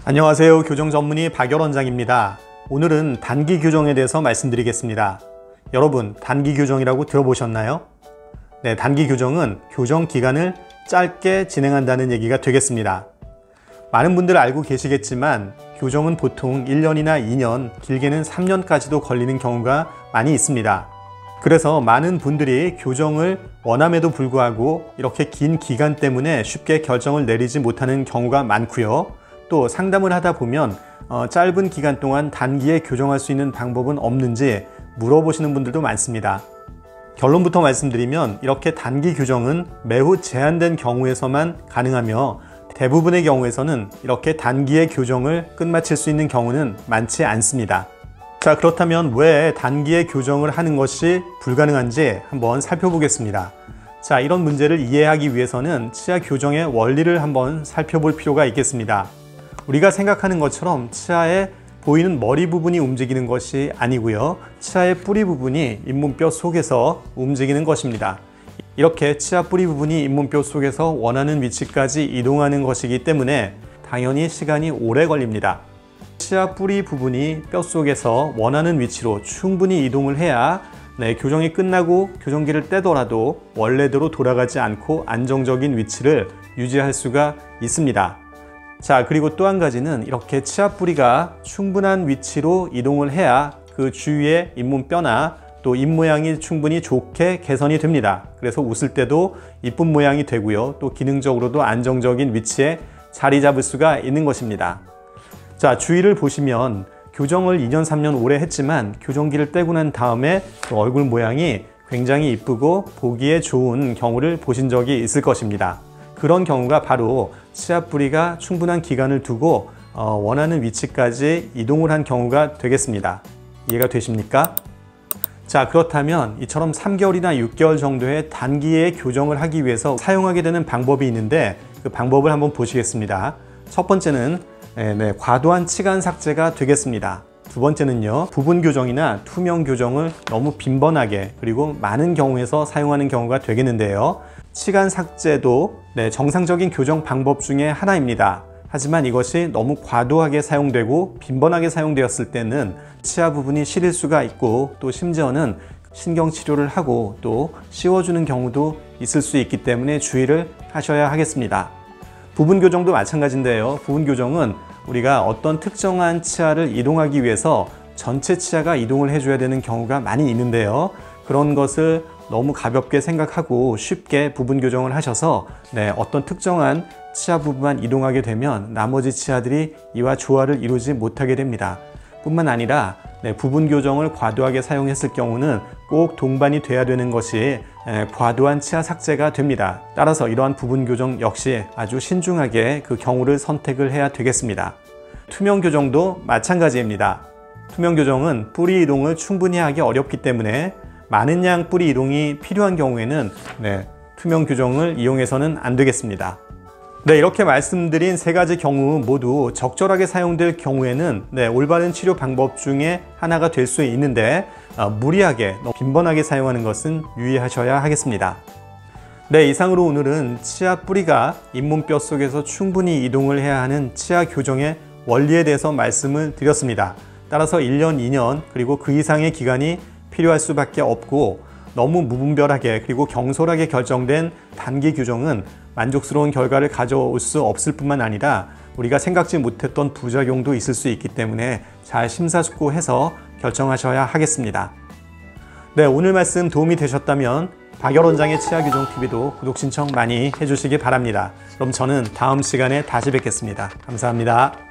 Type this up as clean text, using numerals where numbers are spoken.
안녕하세요. 교정 전문의 박열 원장입니다. 오늘은 단기 교정에 대해서 말씀드리겠습니다. 여러분, 단기 교정이라고 들어보셨나요? 네, 단기 교정은 교정 기간을 짧게 진행한다는 얘기가 되겠습니다. 많은 분들 알고 계시겠지만 교정은 보통 1년이나 2년, 길게는 3년까지도 걸리는 경우가 많이 있습니다. 그래서 많은 분들이 교정을 원함에도 불구하고 이렇게 긴 기간 때문에 쉽게 결정을 내리지 못하는 경우가 많고요. 또 상담을 하다 보면 짧은 기간 동안 단기에 교정할 수 있는 방법은 없는지 물어보시는 분들도 많습니다. 결론부터 말씀드리면 이렇게 단기 교정은 매우 제한된 경우에서만 가능하며 대부분의 경우에서는 이렇게 단기의 교정을 끝마칠 수 있는 경우는 많지 않습니다. 자, 그렇다면 왜 단기의 교정을 하는 것이 불가능한지 한번 살펴보겠습니다. 자, 이런 문제를 이해하기 위해서는 치아 교정의 원리를 한번 살펴볼 필요가 있겠습니다. 우리가 생각하는 것처럼 치아의 보이는 머리 부분이 움직이는 것이 아니고요. 치아의 뿌리 부분이 잇몸뼈 속에서 움직이는 것입니다. 이렇게 치아 뿌리 부분이 잇몸뼈 속에서 원하는 위치까지 이동하는 것이기 때문에 당연히 시간이 오래 걸립니다. 치아 뿌리 부분이 뼈 속에서 원하는 위치로 충분히 이동을 해야 교정이 끝나고 교정기를 떼더라도 원래대로 돌아가지 않고 안정적인 위치를 유지할 수가 있습니다. 자, 그리고 또 한 가지는 이렇게 치아 뿌리가 충분한 위치로 이동을 해야 그 주위의 잇몸뼈나 또 입 모양이 충분히 좋게 개선이 됩니다. 그래서 웃을 때도 이쁜 모양이 되고요. 또 기능적으로도 안정적인 위치에 자리 잡을 수가 있는 것입니다. 자, 주위를 보시면 교정을 2년, 3년 오래 했지만 교정기를 떼고 난 다음에 얼굴 모양이 굉장히 이쁘고 보기에 좋은 경우를 보신 적이 있을 것입니다. 그런 경우가 바로 치아 뿌리가 충분한 기간을 두고 원하는 위치까지 이동을 한 경우가 되겠습니다. 이해가 되십니까? 자, 그렇다면 이처럼 3개월이나 6개월 정도의 단기의 교정을 하기 위해서 사용하게 되는 방법이 있는데 그 방법을 한번 보시겠습니다. 첫 번째는 과도한 치간 삭제가 되겠습니다. 두 번째는요, 부분 교정이나 투명 교정을 너무 빈번하게 그리고 많은 경우에서 사용하는 경우가 되겠는데요. 치간 삭제도 정상적인 교정 방법 중에 하나입니다. 하지만 이것이 너무 과도하게 사용되고 빈번하게 사용되었을 때는 치아 부분이 시릴 수가 있고 또 심지어는 신경치료를 하고 또 씌워주는 경우도 있을 수 있기 때문에 주의를 하셔야 하겠습니다. 부분 교정도 마찬가지인데요. 부분 교정은 우리가 어떤 특정한 치아를 이동하기 위해서 전체 치아가 이동을 해줘야 되는 경우가 많이 있는데요. 그런 것을 너무 가볍게 생각하고 쉽게 부분 교정을 하셔서 어떤 특정한 치아 부분만 이동하게 되면 나머지 치아들이 이와 조화를 이루지 못하게 됩니다. 뿐만 아니라 부분 교정을 과도하게 사용했을 경우는 꼭 동반이 돼야 되는 것이 과도한 치아 삭제가 됩니다. 따라서 이러한 부분 교정 역시 아주 신중하게 그 경우를 선택을 해야 되겠습니다. 투명 교정도 마찬가지입니다. 투명 교정은 뿌리 이동을 충분히 하기 어렵기 때문에 많은 양 뿌리 이동이 필요한 경우에는 투명 교정을 이용해서는 안 되겠습니다. 이렇게 말씀드린 세 가지 경우 모두 적절하게 사용될 경우에는 올바른 치료 방법 중에 하나가 될 수 있는데 무리하게 빈번하게 사용하는 것은 유의하셔야 하겠습니다. 이상으로 오늘은 치아 뿌리가 잇몸뼈 속에서 충분히 이동을 해야 하는 치아 교정의 원리에 대해서 말씀을 드렸습니다. 따라서 1년, 2년 그리고 그 이상의 기간이 필요할 수밖에 없고 너무 무분별하게 그리고 경솔하게 결정된 단기 교정은 만족스러운 결과를 가져올 수 없을 뿐만 아니라 우리가 생각지 못했던 부작용도 있을 수 있기 때문에 잘 심사숙고해서 결정하셔야 하겠습니다. 오늘 말씀 도움이 되셨다면 박열 원장의 치아교정TV도 구독 신청 많이 해주시기 바랍니다. 그럼 저는 다음 시간에 다시 뵙겠습니다. 감사합니다.